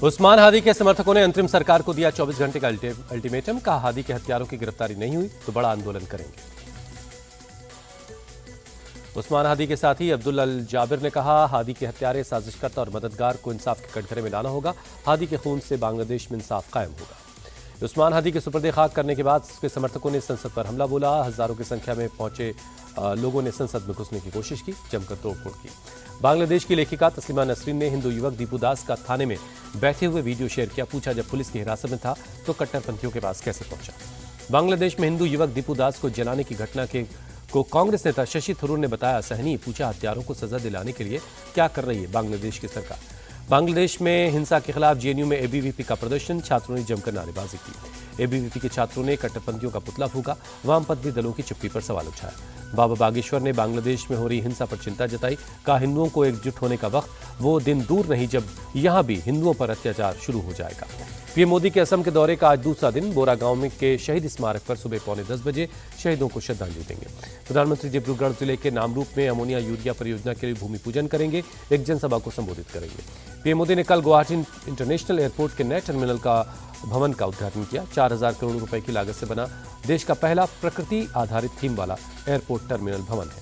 उस्मान हादी के समर्थकों ने अंतरिम सरकार को दिया 24 घंटे का अल्टीमेटम। कहा, हादी के हत्यारों की गिरफ्तारी नहीं हुई तो बड़ा आंदोलन करेंगे। उस्मान हादी के साथी अब्दुल अल जाबिर ने कहा, हादी के हत्यारे, साजिशकर्ता और मददगार को इंसाफ के कटघरे में लाना होगा। हादी के खून से बांग्लादेश में इंसाफ कायम होगा। उस्मान हादी के सुपर्दे खाक करने के बाद उसके समर्थकों ने संसद पर हमला बोला। हजारों की संख्या में पहुंचे लोगों ने संसद में घुसने की कोशिश की, जमकर तोड़फोड़ की। बांग्लादेश की लेखिका तस्लीमा नसरीन ने हिंदू युवक दीपू दास का थाने में बैठे हुए वीडियो शेयर किया। पूछा, जब पुलिस की हिरासत में था तो कट्टरपंथियों के पास कैसे पहुंचा। बांग्लादेश में हिंदू युवक दीपू दास को जलाने की घटना को कांग्रेस नेता शशि थरूर ने बताया असहनीय। पूछा, हत्यारों को सजा दिलाने के लिए क्या कर रही है बांग्लादेश की सरकार। बांग्लादेश में हिंसा के खिलाफ जेएनयू में एबीवीपी का प्रदर्शन, छात्रों ने जमकर नारेबाजी की। एबीवीपी के छात्रों ने कट्टरपंथियों का पुतला फूंका। वामपंथी दलों की चुप्पी पर सवाल उठाया। बाबा बागेश्वर ने बांग्लादेश में हो रही हिंसा पर चिंता जताई। कहा, हिंदुओं को एकजुट होने का वक्त, वो दिन दूर नहीं जब यहां भी हिंदुओं पर अत्याचार शुरू हो जाएगा। पीएम मोदी के असम के दौरे का आज दूसरा दिन। बोरा गांव में के शहीद स्मारक पर सुबह 9:45 बजे शहीदों को श्रद्धांजलि देंगे। प्रधानमंत्री डिब्रूगढ़ जिले के नामरूप में अमोनिया यूरिया परियोजना के लिए भूमि पूजन करेंगे। एक जनसभा को संबोधित करेंगे। पीएम मोदी ने कल गुवाहाटी इंटरनेशनल एयरपोर्ट के नए टर्मिनल का भवन का उद्घाटन किया। 4000 करोड़ रुपए की लागत से बना देश का पहला प्रकृति आधारित थीम वाला एयरपोर्ट टर्मिनल भवन है।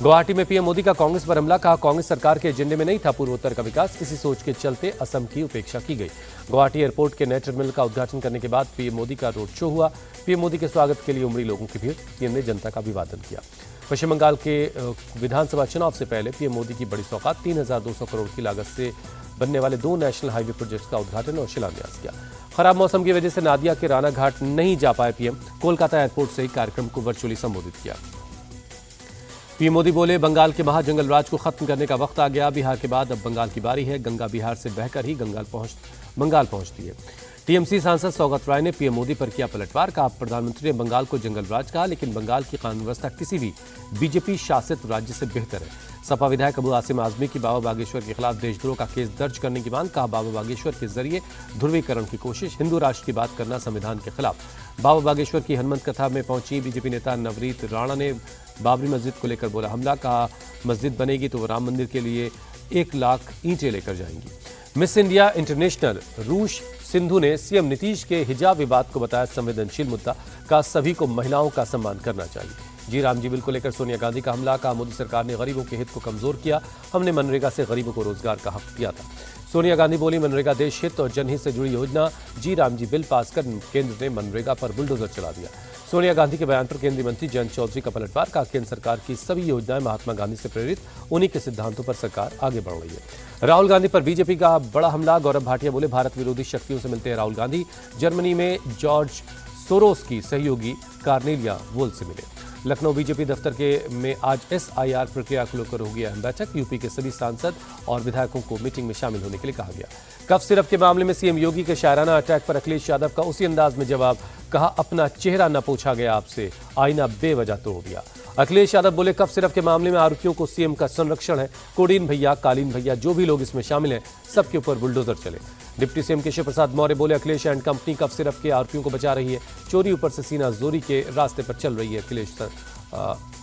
गुवाहाटी में पीएम मोदी का कांग्रेस पर हमला। कहा, कांग्रेस सरकार के एजेंडे में नहीं था पूर्वोत्तर का विकास, इसी सोच के चलते असम की उपेक्षा की गई। गुवाहाटी एयरपोर्ट के नए टर्मिनल का उद्घाटन करने के बाद पीएम मोदी का रोड शो हुआ। पीएम मोदी के स्वागत के लिए उमड़ी लोगों की भीड़। पीएम ने जनता का अभिवादन किया। पश्चिम बंगाल के विधानसभा चुनाव से पहले पीएम मोदी की बड़ी सौगात, 3200 करोड़ की लागत से बनने वाले 2 नेशनल हाईवे प्रोजेक्ट्स का उद्घाटन और शिलान्यास किया। खराब मौसम की वजह से नादिया के राना घाट नहीं जा पाए पीएम। कोलकाता एयरपोर्ट से ही कार्यक्रम को वर्चुअली संबोधित किया। पीएम मोदी बोले, बंगाल के महाजंगल राज को खत्म करने का वक्त आ गया। बिहार के बाद अब बंगाल की बारी है। गंगा बिहार से बहकर ही बंगाल पहुंचती है। टीएमसी सांसद सौगत राय ने पीएम मोदी पर किया पलटवार। कहा, प्रधानमंत्री ने बंगाल को जंगल राज कहा, लेकिन बंगाल की कानून व्यवस्था किसी भी बीजेपी शासित राज्य से बेहतर है। सपा विधायक अबू आसिम आजमी की बाबा बागेश्वर के खिलाफ देशद्रोह का केस दर्ज करने की मांग। कहा, बाबा बागेश्वर के जरिए ध्रुवीकरण की कोशिश, हिंदू राष्ट्र की बात करना संविधान के खिलाफ। बाबा बागेश्वर की हनुमंत कथा में पहुंची बीजेपी नेता नवरीत राणा ने बाबरी मस्जिद को लेकर बोला हमला। कहा, मस्जिद बनेगी तो वो राम मंदिर के लिए 1 लाख ईंटें लेकर जाएंगी। Miss India international rush Sindhu ने सीएम नीतीश के हिजाब विवाद को बताया संवेदनशील मुद्दा। का सभी को महिलाओं का सम्मान करना चाहिए। जी राम जी बिल को लेकर सोनिया गांधी का हमला। कहा, मोदी सरकार ने गरीबों के हित को कमजोर किया। हमने मनरेगा से गरीबों को रोजगार का हक दिया था। सोनिया गांधी बोली, मनरेगा देश हित और जनहित से जुड़ी योजना। जी राम जी बिल पास कर केंद्र ने मनरेगा पर बुलडोजर चला दिया। सोनिया गांधी के बयान पर केंद्रीय मंत्री जयंत चौधरी का पलटवार। कहा, केंद्र सरकार की सभी योजनाएं महात्मा गांधी से प्रेरित, उन्हीं के सिद्धांतों पर सरकार आगे बढ़ रही है। राहुल गांधी पर बीजेपी का बड़ा हमला। गौरव भाटिया बोले, भारत विरोधी शक्तियों से मिलते हैं राहुल गांधी। जर्मनी में जॉर्ज सोरोस की सहयोगी कार्नेलिया वोल्स से मिले। लखनऊ बीजेपी दफ्तर में आज SIR प्रक्रिया को लेकर होगी अहम बैठक। यूपी के सभी सांसद और विधायकों को मीटिंग में शामिल होने के लिए कहा गया। कफ सिरप के मामले में सीएम योगी के शायराना अटैक पर अखिलेश यादव का उसी अंदाज में जवाब। कहा, अपना चेहरा न पूछा गया आपसे, आईना बेवजह तोड़ दिया। अखिलेश यादव बोले, कफ सिरप के मामले में आरोपियों को सीएम का संरक्षण है। कोडीन भैया, कालीन भैया, जो भी लोग इसमें शामिल हैं, सबके ऊपर बुलडोजर चले। डिप्टी सीएम केशव प्रसाद मौर्य बोले, Akhilesh and company cough syrup के आरोपियों को बचा रही है। चोरी ऊपर से सीना जोरी के रास्ते पर चल रही है। अखिलेश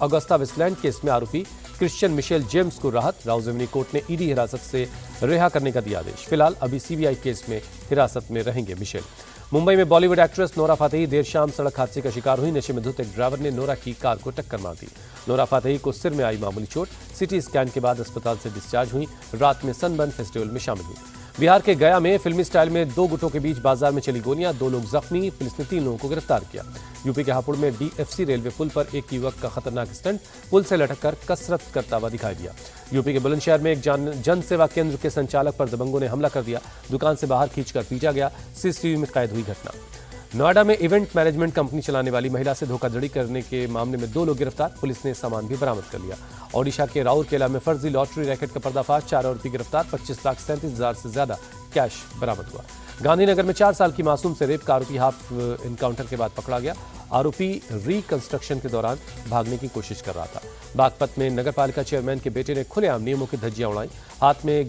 अगस्ता वेस्टलैंड केस में आरोपी क्रिश्चियन मिशेल जेम्स को राहत। राउजेवनी कोर्ट ने ईडी हिरासत से रिहा करने का दिया आदेश। फिलहाल अभी सीबीआई केस में हिरासत में रहेंगे मिशेल। मुंबई में बॉलीवुड एक्ट्रेस नोरा फातेही देर शाम सड़क हादसे का शिकार हुई। नशे में धुत एक ड्राइवर ने नोरा की कार को टक्कर मार दी। नोरा फातेही को सिर में आई मामूली चोट। सिटी स्कैन के बाद अस्पताल से डिस्चार्ज हुई। रात में सनबर्न फेस्टिवल में शामिल हुई। बिहार के गया में फिल्मी स्टाइल में 2 गुटों के बीच बाजार में चली गोलियां। 2 लोग जख्मी। पुलिस ने 3 लोगों को गिरफ्तार किया। यूपी के हापुड़ में DFC रेलवे पुल पर एक युवक का खतरनाक स्टंट, पुल से लटककर कसरत करता हुआ दिखाई दिया। यूपी के बुलंदशहर में एक जन सेवा केंद्र के संचालक पर दबंगों ने हमला कर दिया। दुकान से बाहर खींचकर पीटा गया। CCTV में कैद हुई घटना। नोएडा में इवेंट मैनेजमेंट कंपनी चलाने वाली महिला से धोखाधड़ी करने के मामले में 2 लोग गिरफ्तार। पुलिस ने सामान भी बरामद कर लिया। ओडिशा के राउरकेला में फर्जी लॉटरी रैकेट का पर्दाफाश। 4 आरोपी गिरफ्तार। 25,37,000 से ज्यादा कैश बरामद हुआ। गांधीनगर में 4 साल की मासूम से रेप का आरोपी हाफ इनकाउंटर के बाद पकड़ा गया। आरोपी रिकंस्ट्रक्शन के दौरान भागने की कोशिश कर रहा था। बागपत में नगरपालिका चेयरमैन के बेटे ने खुलेआम नियमों की धज्जियां उड़ाई। हाथ में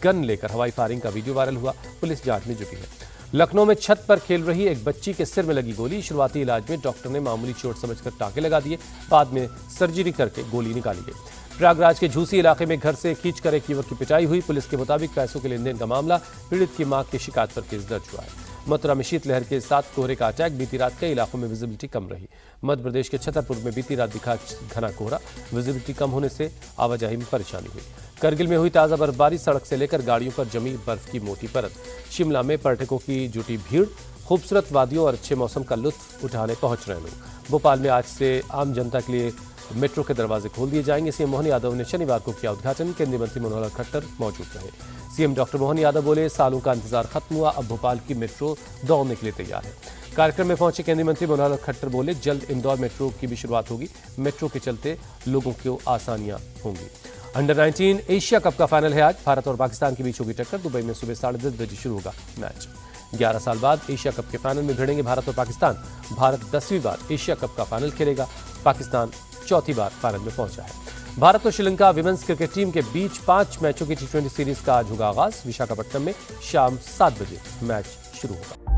गन लेकर हवाई फायरिंग का वीडियो वायरल हुआ। पुलिस जांच में जुटी है। लखनऊ में छत पर खेल रही एक बच्ची के सिर में लगी गोली। शुरुआती इलाज में डॉक्टर ने मामूली चोट समझकर टाँके लगा दिए। बाद में सर्जरी करके गोली निकाली गई। प्रयागराज के झूसी इलाके में घर से खींचकर एक युवक की पिटाई हुई। पुलिस के मुताबिक पैसों के लेन देन का मामला, पीड़ित की मां की शिकायत पर केस दर्ज हुआ है। मथुरा में शीतलहर के साथ कोहरे का अटैक, बीती रात कई इलाकों में विजिबिलिटी कम रही। मध्य प्रदेश के छतरपुर में बीती रात दिखा घना कोहरा, विजिबिलिटी कम होने से आवाजाही में परेशानी हुई। करगिल में हुई ताजा बर्फबारी, सड़क से लेकर गाड़ियों पर जमी बर्फ की मोटी परत। शिमला में पर्यटकों की जुटी भीड़, खूबसूरत वादियों और अच्छे मौसम का लुत्फ उठाने पहुंच रहे लोग। भोपाल में आज से आम जनता के लिए मेट्रो के दरवाजे खोल दिए जाएंगे। सीएम मोहन यादव ने शनिवार को किया उद्घाटन। केंद्रीय मंत्री मनोहर खट्टर मौजूद रहे। सीएम डॉक्टर मोहन यादव बोले, सालों का इंतजार खत्म हुआ, अब भोपाल की मेट्रो दौड़ने के लिए तैयार है। कार्यक्रम में पहुंचे केंद्रीय मंत्री मनोहर खट्टर बोले, जल्द इंदौर मेट्रो की भी शुरुआत होगी। मेट्रो के चलते लोगों को आसानियां होंगी। अंडर 19 एशिया कप का फाइनल है आज। भारत और पाकिस्तान के बीच होगी टक्कर। दुबई में सुबह 10:30 बजे शुरू होगा मैच। 11 साल बाद एशिया कप के फाइनल में भिड़ेंगे भारत और पाकिस्तान। भारत 10वीं बार एशिया कप का फाइनल खेलेगा, पाकिस्तान चौथी बार फाइनल में पहुंचा है। भारत और श्रीलंका विमेंस क्रिकेट टीम के बीच 5 मैचों की T20 सीरीज का आज होगा आगाज। विशाखापट्टनम में शाम 7 बजे मैच शुरू होगा।